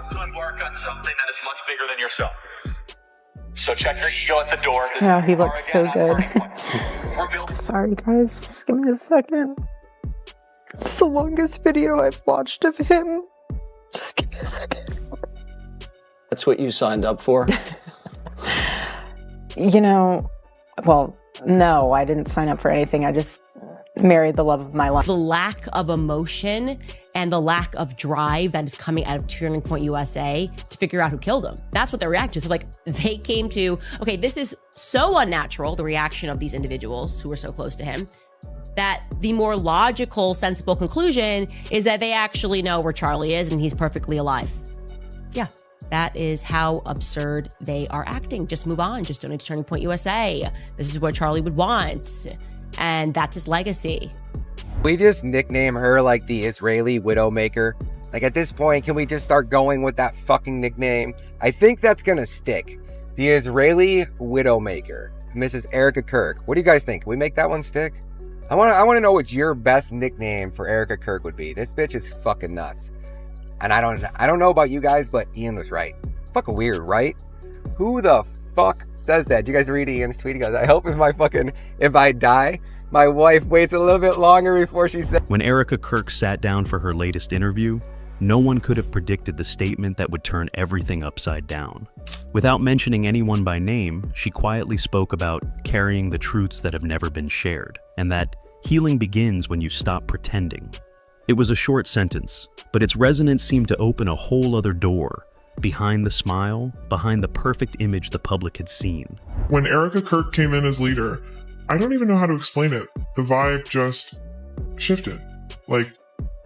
to embark on something that is much bigger than yourself. So check your ego at the door. Oh, he looks so good. Sorry guys, just give me a second. It's the longest video I've watched of him. Just give me a second. That's what you signed up for? You know, well, no, I didn't sign up for anything. I just married the love of my life. The lack of emotion and the lack of drive that is coming out of Turning Point USA to figure out who killed him. That's what they're reacting to. So like they came to, okay, this is so unnatural, the reaction of these individuals who were so close to him, that the more logical, sensible conclusion is that they actually know where Charlie is and he's perfectly alive. Yeah, that is how absurd they are acting. Just move on, just donate to Turning Point USA. This is what Charlie would want. And that's his legacy. We just nickname her like the Israeli Widowmaker. Like at this point, can we just start going with that fucking nickname? I think that's gonna stick. The Israeli Widowmaker, Mrs. Erika Kirk. What do you guys think? Can we make that one stick? I want to know what your best nickname for Erika Kirk would be. This bitch is fucking nuts. And I don't know about you guys, but Ian was right. Fucking weird, right? Who the fuck says that? Do you guys read Ian's tweet? He goes, I hope if I die, my wife waits a little bit longer before she says. When Erika Kirk sat down for her latest interview, no one could have predicted the statement that would turn everything upside down. Without mentioning anyone by name, she quietly spoke about carrying the truths that have never been shared, and that healing begins when you stop pretending. It was a short sentence, but its resonance seemed to open a whole other door, behind the smile, behind the perfect image the public had seen. When Erika Kirk came in as leader, I don't even know how to explain it. The vibe just shifted, like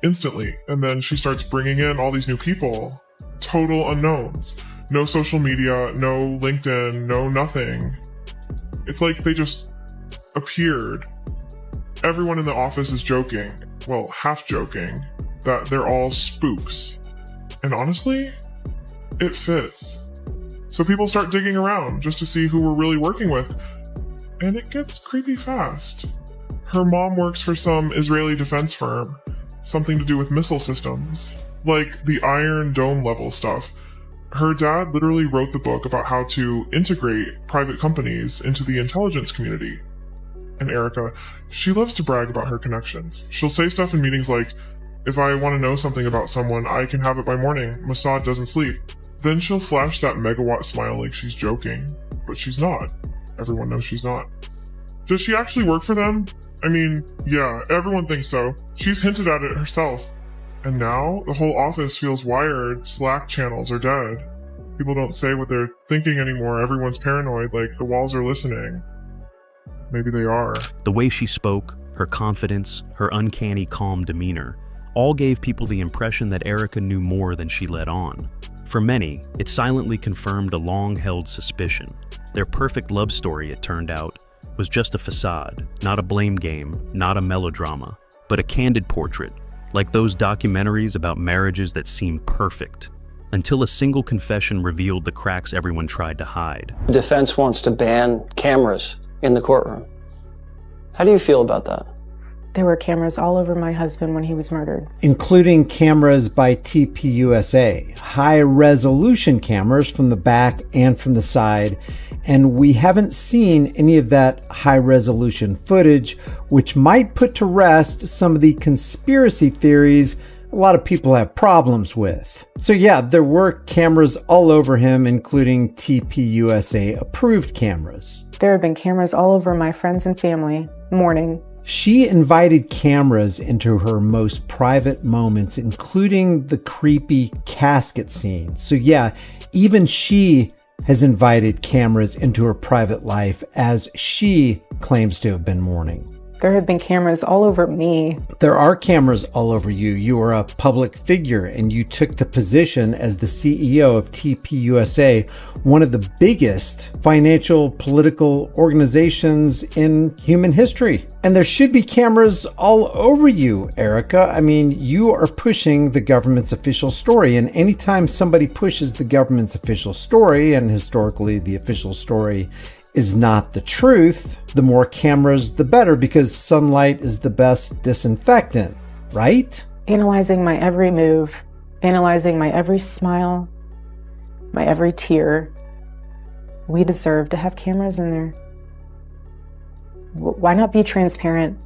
instantly. And then she starts bringing in all these new people, total unknowns. No social media, no LinkedIn, no nothing. It's like they just appeared. Everyone in the office is joking, well, half joking, that they're all spooks. And honestly, it fits. So people start digging around just to see who we're really working with. And it gets creepy fast. Her mom works for some Israeli defense firm, something to do with missile systems, like the Iron Dome level stuff. Her dad literally wrote the book about how to integrate private companies into the intelligence community. And Erika, she loves to brag about her connections. She'll say stuff in meetings like, if I want to know something about someone, I can have it by morning. Mossad doesn't sleep. Then she'll flash that megawatt smile like she's joking, but she's not. Everyone knows she's not. Does she actually work for them? I mean, yeah, everyone thinks so. She's hinted at it herself. And now, the whole office feels wired, Slack channels are dead. People don't say what they're thinking anymore, everyone's paranoid, like the walls are listening. Maybe they are. The way she spoke, her confidence, her uncanny calm demeanor, all gave people the impression that Erika knew more than she let on. For many, it silently confirmed a long-held suspicion. Their perfect love story, it turned out, was just a facade, not a blame game, not a melodrama, but a candid portrait, like those documentaries about marriages that seemed perfect, until a single confession revealed the cracks everyone tried to hide. The defense wants to ban cameras in the courtroom. How do you feel about that? There were cameras all over my husband when he was murdered. Including cameras by TPUSA, high-resolution cameras from the back and from the side, and we haven't seen any of that high-resolution footage, which might put to rest some of the conspiracy theories a lot of people have problems with. So yeah, there were cameras all over him, including TPUSA approved cameras. There have been cameras all over my friends and family, mourning. She invited cameras into her most private moments, including the creepy casket scene. So yeah, even she has invited cameras into her private life, as she claims to have been mourning. There have been cameras all over me. There are cameras all over you. You are a public figure, and you took the position as the CEO of TPUSA, one of the biggest financial political organizations in human history. And there should be cameras all over you, Erika. I mean, you are pushing the government's official story, and anytime somebody pushes the government's official story, and historically the official story is not the truth, the more cameras, the better, because sunlight is the best disinfectant, right? Analyzing my every move, analyzing my every smile, my every tear. We deserve to have cameras in there. Why not be transparent?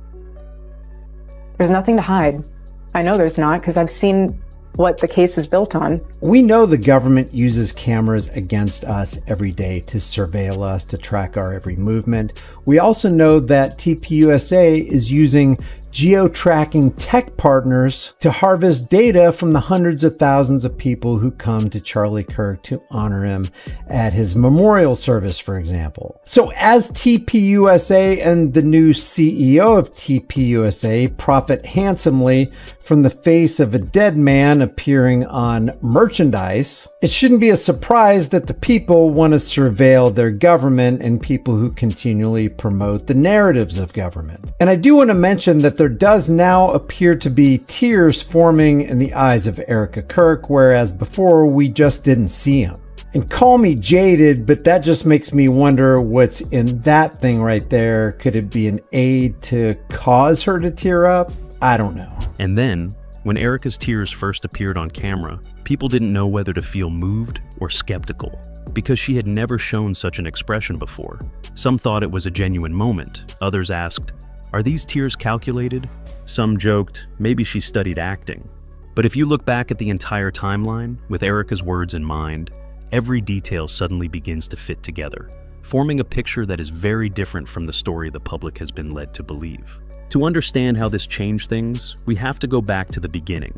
There's nothing to hide. I know there's not, because I've seen what the case is built on. We know the government uses cameras against us every day to surveil us, to track our every movement. We also know that TPUSA is using geo-tracking tech partners to harvest data from the hundreds of thousands of people who come to Charlie Kirk to honor him at his memorial service, for example. So as TPUSA and the new CEO of TPUSA profit handsomely from the face of a dead man appearing on merchandise, it shouldn't be a surprise that the people want to surveil their government and people who continually promote the narratives of government. And I do want to mention that there does now appear to be tears forming in the eyes of Erika Kirk, whereas before we just didn't see them. And call me jaded, but that just makes me wonder what's in that thing right there. Could it be an aid to cause her to tear up? I don't know. And then, when Erika's tears first appeared on camera, people didn't know whether to feel moved or skeptical, because she had never shown such an expression before. Some thought it was a genuine moment. Others asked, "Are these tears calculated?" Some joked, maybe she studied acting. But if you look back at the entire timeline, with Erika's words in mind, every detail suddenly begins to fit together, forming a picture that is very different from the story the public has been led to believe. To understand how this changed things, we have to go back to the beginning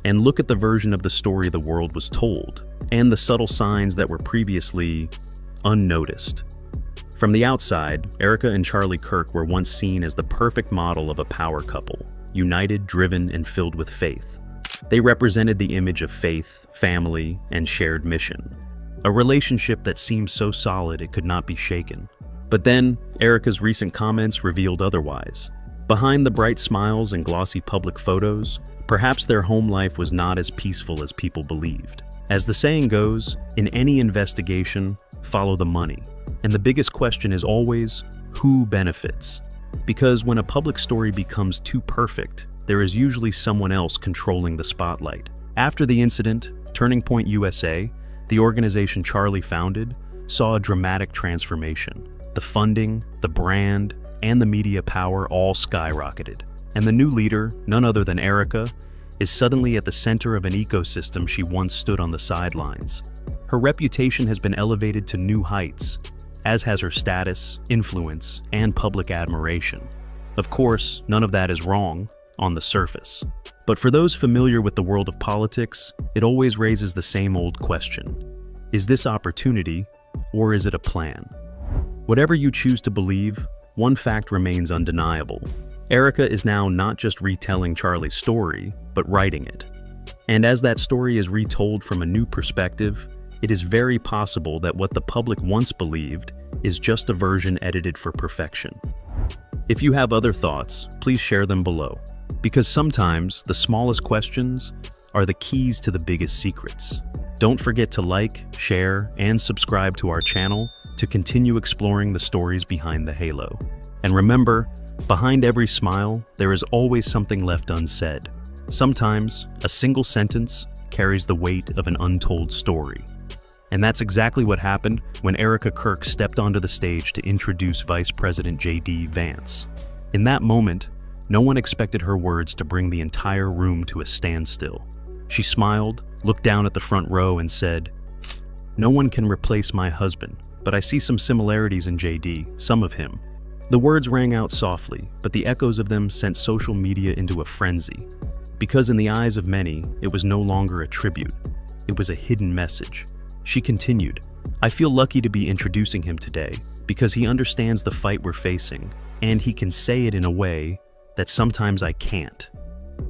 and look at the version of the story the world was told, and the subtle signs that were previously unnoticed. From the outside, Erika and Charlie Kirk were once seen as the perfect model of a power couple, united, driven, and filled with faith. They represented the image of faith, family, and shared mission, a relationship that seemed so solid it could not be shaken. But then, Erika's recent comments revealed otherwise. Behind the bright smiles and glossy public photos, perhaps their home life was not as peaceful as people believed. As the saying goes, in any investigation, follow the money. And the biggest question is always, who benefits? Because when a public story becomes too perfect, there is usually someone else controlling the spotlight. After the incident, Turning Point USA, the organization Charlie founded, saw a dramatic transformation. The funding, the brand, and the media power all skyrocketed. And the new leader, none other than Erika, is suddenly at the center of an ecosystem she once stood on the sidelines. Her reputation has been elevated to new heights, as has her status, influence, and public admiration. Of course, none of that is wrong on the surface. But for those familiar with the world of politics, it always raises the same old question. Is this opportunity, or is it a plan? Whatever you choose to believe, one fact remains undeniable. Erika is now not just retelling Charlie's story, but writing it. And as that story is retold from a new perspective, it is very possible that what the public once believed is just a version edited for perfection. If you have other thoughts, please share them below, because sometimes the smallest questions are the keys to the biggest secrets. Don't forget to like, share, and subscribe to our channel to continue exploring the stories behind the halo. And remember, behind every smile, there is always something left unsaid. Sometimes, a single sentence carries the weight of an untold story. And that's exactly what happened when Erika Kirk stepped onto the stage to introduce Vice President J.D. Vance. In that moment, no one expected her words to bring the entire room to a standstill. She smiled, looked down at the front row, and said, "No one can replace my husband, but I see some similarities in J.D., some of him." The words rang out softly, but the echoes of them sent social media into a frenzy. Because in the eyes of many, it was no longer a tribute. It was a hidden message. She continued, "I feel lucky to be introducing him today because he understands the fight we're facing, and he can say it in a way that sometimes I can't."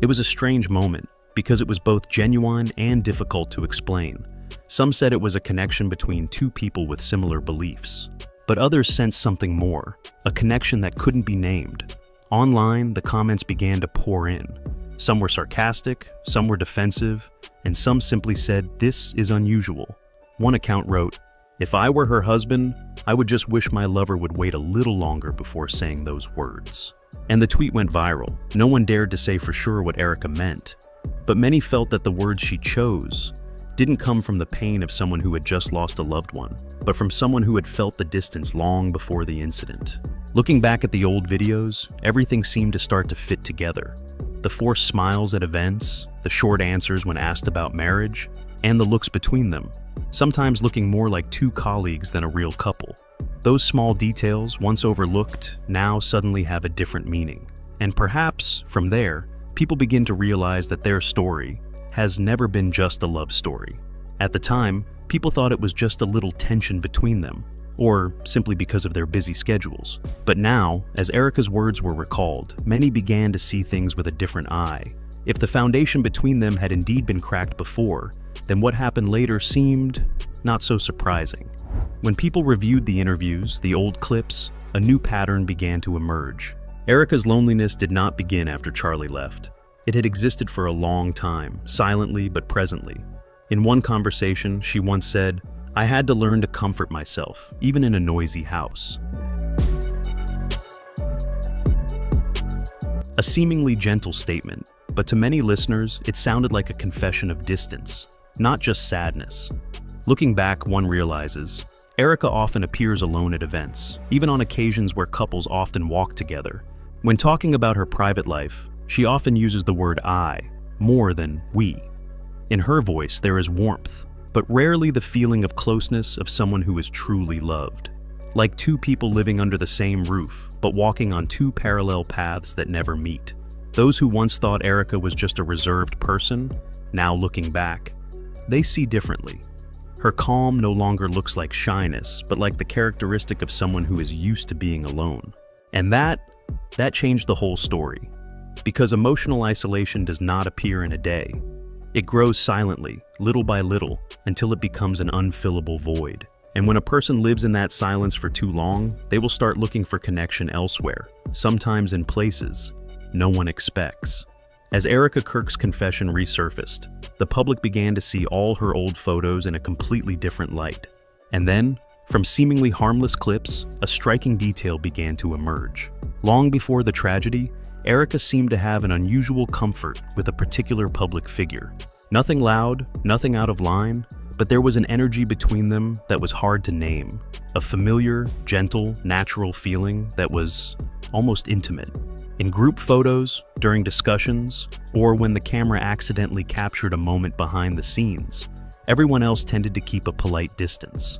It was a strange moment because it was both genuine and difficult to explain. Some said it was a connection between two people with similar beliefs, but others sensed something more, a connection that couldn't be named. Online, the comments began to pour in. Some were sarcastic, some were defensive, and some simply said, "This is unusual." One account wrote, "If I were her husband, I would just wish my lover would wait a little longer before saying those words." And the tweet went viral. No one dared to say for sure what Erika meant. But many felt that the words she chose didn't come from the pain of someone who had just lost a loved one, but from someone who had felt the distance long before the incident. Looking back at the old videos, everything seemed to start to fit together. The forced smiles at events, the short answers when asked about marriage, and the looks between them, sometimes looking more like two colleagues than a real couple. Those small details, once overlooked, now suddenly have a different meaning. And perhaps, from there, people begin to realize that their story has never been just a love story. At the time, people thought it was just a little tension between them, or simply because of their busy schedules. But now, as Erika's words were recalled, many began to see things with a different eye. If the foundation between them had indeed been cracked before, then what happened later seemed not so surprising. When people reviewed the interviews, the old clips, a new pattern began to emerge. Erika's loneliness did not begin after Charlie left. It had existed for a long time, silently but presently. In one conversation, she once said, "I had to learn to comfort myself, even in a noisy house." A seemingly gentle statement, but to many listeners, it sounded like a confession of distance, not just sadness. Looking back, one realizes, Erika often appears alone at events, even on occasions where couples often walk together. When talking about her private life, she often uses the word I more than we. In her voice, there is warmth, but rarely the feeling of closeness of someone who is truly loved. Like two people living under the same roof, but walking on two parallel paths that never meet. Those who once thought Erika was just a reserved person, now looking back, they see differently. Her calm no longer looks like shyness, but like the characteristic of someone who is used to being alone. And that changed the whole story. Because emotional isolation does not appear in a day. It grows silently, little by little, until it becomes an unfillable void. And when a person lives in that silence for too long, they will start looking for connection elsewhere, sometimes in places no one expects. As Erika Kirk's confession resurfaced, the public began to see all her old photos in a completely different light. And then, from seemingly harmless clips, a striking detail began to emerge. Long before the tragedy, Erika seemed to have an unusual comfort with a particular public figure. Nothing loud, nothing out of line, but there was an energy between them that was hard to name. A familiar, gentle, natural feeling that was almost intimate. In group photos, during discussions, or when the camera accidentally captured a moment behind the scenes, everyone else tended to keep a polite distance.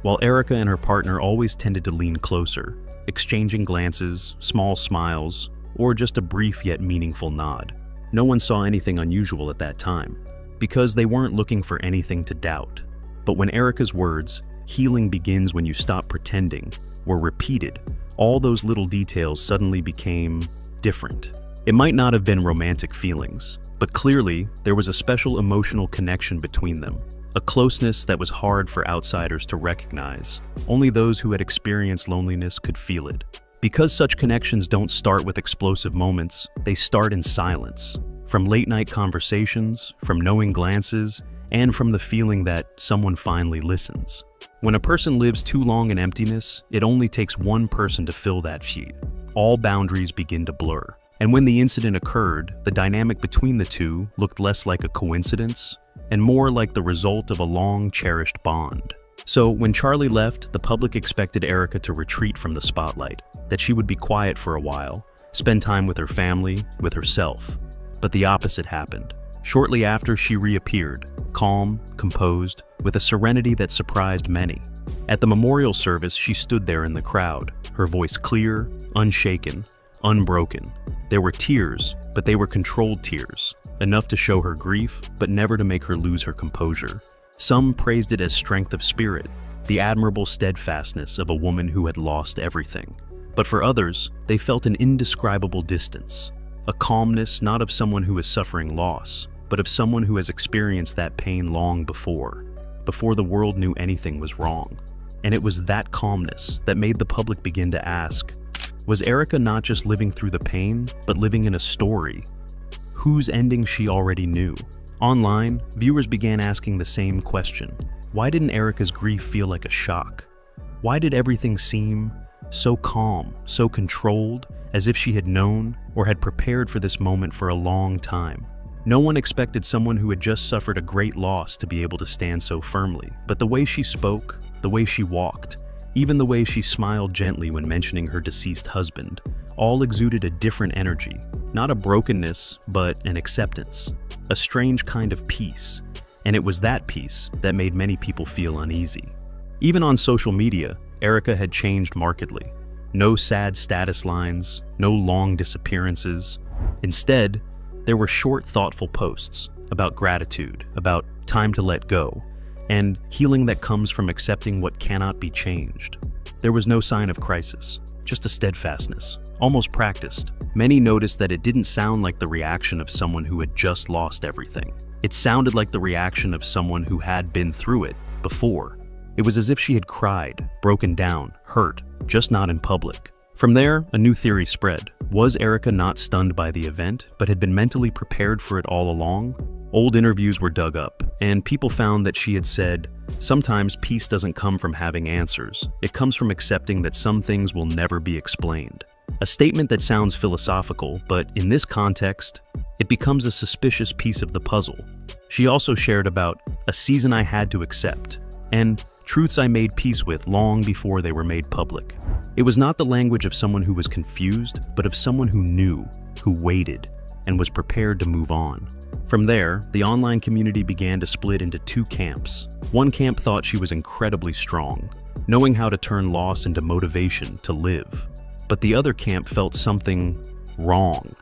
While Erika and her partner always tended to lean closer, exchanging glances, small smiles, or just a brief yet meaningful nod. No one saw anything unusual at that time, because they weren't looking for anything to doubt. But when Erika's words, "healing begins when you stop pretending," were repeated, all those little details suddenly became different. It might not have been romantic feelings, but clearly there was a special emotional connection between them, a closeness that was hard for outsiders to recognize. Only those who had experienced loneliness could feel it. Because such connections don't start with explosive moments, they start in silence. From late-night conversations, from knowing glances, and from the feeling that someone finally listens. When a person lives too long in emptiness, it only takes one person to fill that sheet. All boundaries begin to blur. And when the incident occurred, the dynamic between the two looked less like a coincidence and more like the result of a long, cherished bond. So when Charlie left, the public expected Erika to retreat from the spotlight, that she would be quiet for a while, spend time with her family, with herself. But the opposite happened. Shortly after, she reappeared, calm, composed, with a serenity that surprised many. At the memorial service, she stood there in the crowd, her voice clear, unshaken, unbroken. There were tears, but they were controlled tears, enough to show her grief, but never to make her lose her composure. Some praised it as strength of spirit, the admirable steadfastness of a woman who had lost everything. But for others, they felt an indescribable distance, a calmness not of someone who is suffering loss, but of someone who has experienced that pain long before the world knew anything was wrong. And it was that calmness that made the public begin to ask, was Erika not just living through the pain, but living in a story whose ending she already knew? Online, viewers began asking the same question. Why didn't Erika's grief feel like a shock? Why did everything seem so calm, so controlled, as if she had known or had prepared for this moment for a long time? No one expected someone who had just suffered a great loss to be able to stand so firmly, but the way she spoke, the way she walked, even the way she smiled gently when mentioning her deceased husband, all exuded a different energy, not a brokenness, but an acceptance, a strange kind of peace, and it was that peace that made many people feel uneasy. Even on social media, Erika had changed markedly. No sad status lines, no long disappearances. Instead, there were short, thoughtful posts about gratitude, about time to let go, and healing that comes from accepting what cannot be changed. There was no sign of crisis, just a steadfastness, almost practiced. Many noticed that it didn't sound like the reaction of someone who had just lost everything. It sounded like the reaction of someone who had been through it before. It was as if she had cried, broken down, hurt, just not in public. From there, a new theory spread. Was Erika not stunned by the event, but had been mentally prepared for it all along? Old interviews were dug up, and people found that she had said, "Sometimes peace doesn't come from having answers. It comes from accepting that some things will never be explained." A statement that sounds philosophical, but in this context, it becomes a suspicious piece of the puzzle. She also shared about a season I had to accept, and truths I made peace with long before they were made public. It was not the language of someone who was confused, but of someone who knew, who waited, and was prepared to move on. From there, the online community began to split into two camps. One camp thought she was incredibly strong, knowing how to turn loss into motivation to live. But the other camp felt something wrong.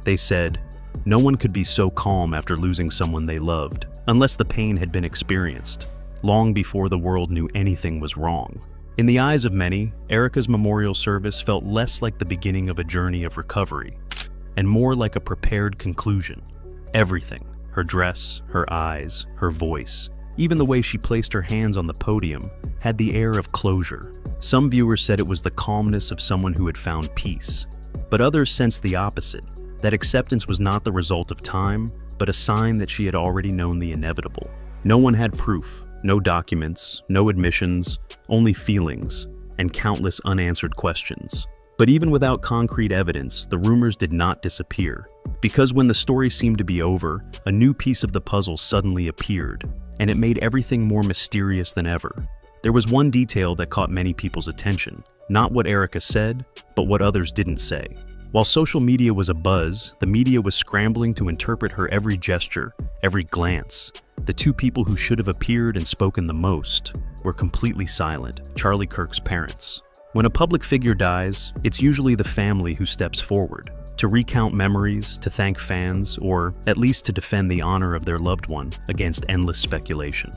They said, no one could be so calm after losing someone they loved, unless the pain had been experienced, long before the world knew anything was wrong. In the eyes of many, Erika's memorial service felt less like the beginning of a journey of recovery, and more like a prepared conclusion. Everything, her dress, her eyes, her voice, even the way she placed her hands on the podium, had the air of closure. Some viewers said it was the calmness of someone who had found peace, but others sensed the opposite, that acceptance was not the result of time, but a sign that she had already known the inevitable. No one had proof, no documents, no admissions, only feelings, and countless unanswered questions. But even without concrete evidence, the rumors did not disappear. Because when the story seemed to be over, a new piece of the puzzle suddenly appeared, and it made everything more mysterious than ever. There was one detail that caught many people's attention, not what Erika said, but what others didn't say. While social media was abuzz, the media was scrambling to interpret her every gesture, every glance. The two people who should have appeared and spoken the most were completely silent, Charlie Kirk's parents. When a public figure dies, it's usually the family who steps forward, to recount memories, to thank fans, or at least to defend the honor of their loved one against endless speculation.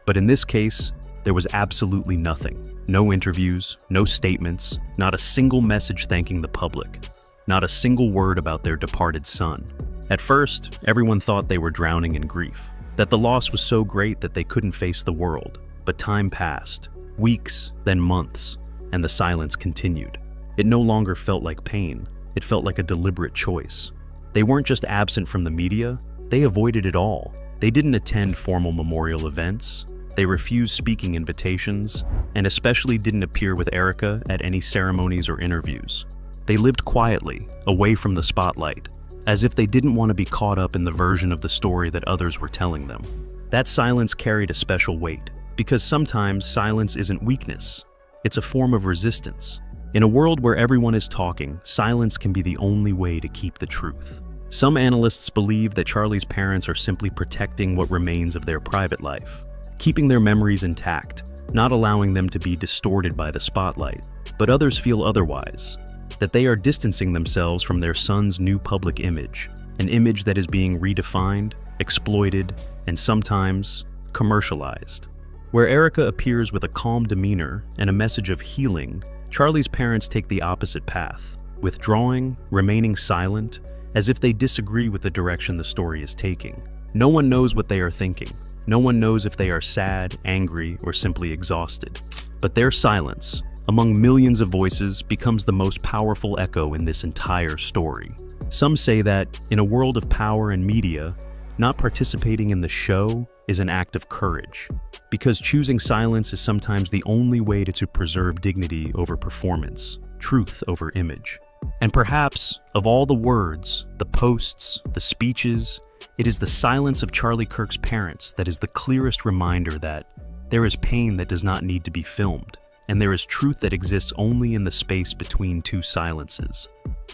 But in this case, there was absolutely nothing. No interviews, no statements, not a single message thanking the public, not a single word about their departed son. At first, everyone thought they were drowning in grief, that the loss was so great that they couldn't face the world. But time passed, weeks, then months, and the silence continued. It no longer felt like pain, it felt like a deliberate choice. They weren't just absent from the media, they avoided it all. They didn't attend formal memorial events, they refused speaking invitations, and especially didn't appear with Erika at any ceremonies or interviews. They lived quietly, away from the spotlight, as if they didn't want to be caught up in the version of the story that others were telling them. That silence carried a special weight, because sometimes silence isn't weakness, it's a form of resistance. In a world where everyone is talking, silence can be the only way to keep the truth. Some analysts believe that Charlie's parents are simply protecting what remains of their private life, keeping their memories intact, not allowing them to be distorted by the spotlight. But others feel otherwise, that they are distancing themselves from their son's new public image, an image that is being redefined, exploited, and sometimes commercialized. Where Erika appears with a calm demeanor and a message of healing, Charlie's parents take the opposite path, withdrawing, remaining silent, as if they disagree with the direction the story is taking. No one knows what they are thinking. No one knows if they are sad, angry, or simply exhausted. But their silence, among millions of voices, becomes the most powerful echo in this entire story. Some say that, in a world of power and media, not participating in the show is an act of courage, because choosing silence is sometimes the only way to preserve dignity over performance, truth over image. And perhaps, of all the words, the posts, the speeches, It is the silence of Charlie Kirk's parents that is the clearest reminder that there is pain that does not need to be filmed, and there is truth that exists only in the space between two silences.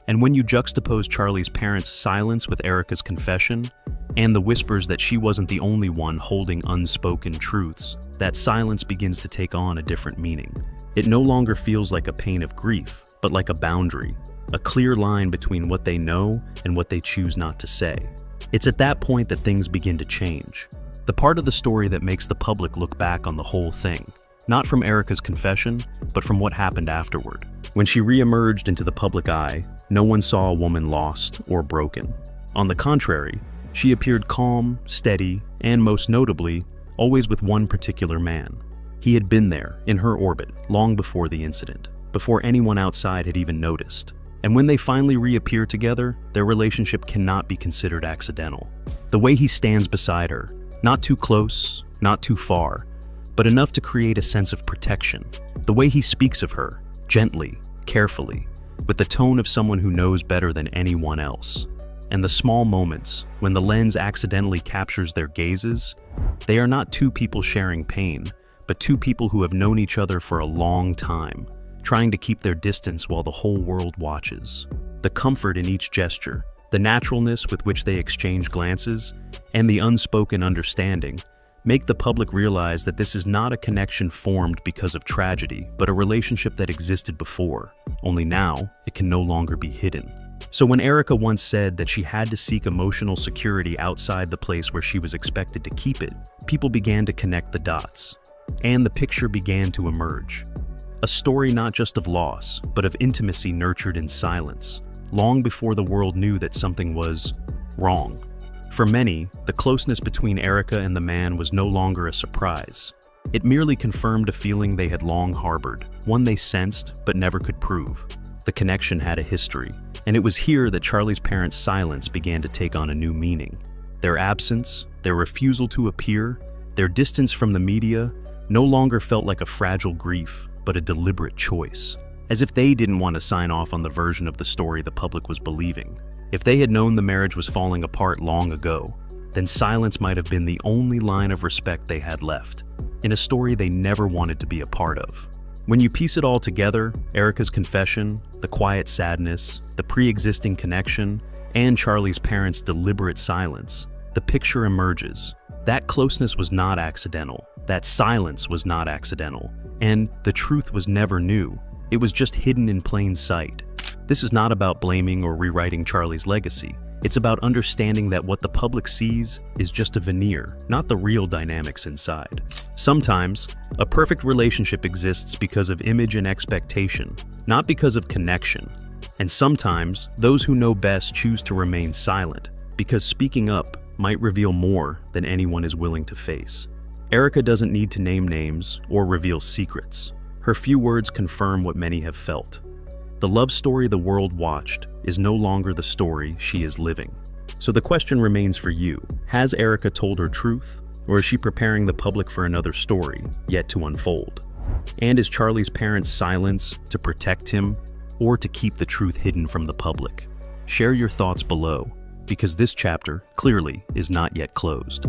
And when you juxtapose Charlie's parents' silence with Erika's confession, and the whispers that she wasn't the only one holding unspoken truths, that silence begins to take on a different meaning. It no longer feels like a pain of grief, but like a boundary, a clear line between what they know and what they choose not to say. It's at that point that things begin to change. The part of the story that makes the public look back on the whole thing, not from Erika's confession, but from what happened afterward. When she re-emerged into the public eye, no one saw a woman lost or broken. On the contrary, she appeared calm, steady, and most notably, always with one particular man. He had been there, in her orbit, long before the incident, before anyone outside had even noticed. And when they finally reappear together, their relationship cannot be considered accidental. The way he stands beside her, not too close, not too far, but enough to create a sense of protection. The way he speaks of her, gently, carefully, with the tone of someone who knows better than anyone else. And the small moments, when the lens accidentally captures their gazes, they are not two people sharing pain, but two people who have known each other for a long time, trying to keep their distance while the whole world watches. The comfort in each gesture, the naturalness with which they exchange glances, and the unspoken understanding make the public realize that this is not a connection formed because of tragedy, but a relationship that existed before, only now it can no longer be hidden. So when Erika once said that she had to seek emotional security outside the place where she was expected to keep it, people began to connect the dots, and the picture began to emerge. A story not just of loss, but of intimacy nurtured in silence, long before the world knew that something was wrong. For many, the closeness between Erika and the man was no longer a surprise. It merely confirmed a feeling they had long harbored, one they sensed but never could prove. The connection had a history, and it was here that Charlie's parents' silence began to take on a new meaning. Their absence, their refusal to appear, their distance from the media no longer felt like a fragile grief, but a deliberate choice. As if they didn't want to sign off on the version of the story the public was believing. If they had known the marriage was falling apart long ago, then silence might have been the only line of respect they had left, in a story they never wanted to be a part of. When you piece it all together, Erika's confession, the quiet sadness, the pre-existing connection, and Charlie's parents' deliberate silence, the picture emerges. That closeness was not accidental. That silence was not accidental. And the truth was never new. It was just hidden in plain sight. This is not about blaming or rewriting Charlie's legacy. It's about understanding that what the public sees is just a veneer, not the real dynamics inside. Sometimes, a perfect relationship exists because of image and expectation, not because of connection. And sometimes, those who know best choose to remain silent, because speaking up might reveal more than anyone is willing to face. Erika doesn't need to name names or reveal secrets. Her few words confirm what many have felt. The love story the world watched is no longer the story she is living. So the question remains for you. Has Erika told her truth, or is she preparing the public for another story yet to unfold? And is Charlie's parents' silence to protect him, or to keep the truth hidden from the public? Share your thoughts below, because this chapter clearly is not yet closed.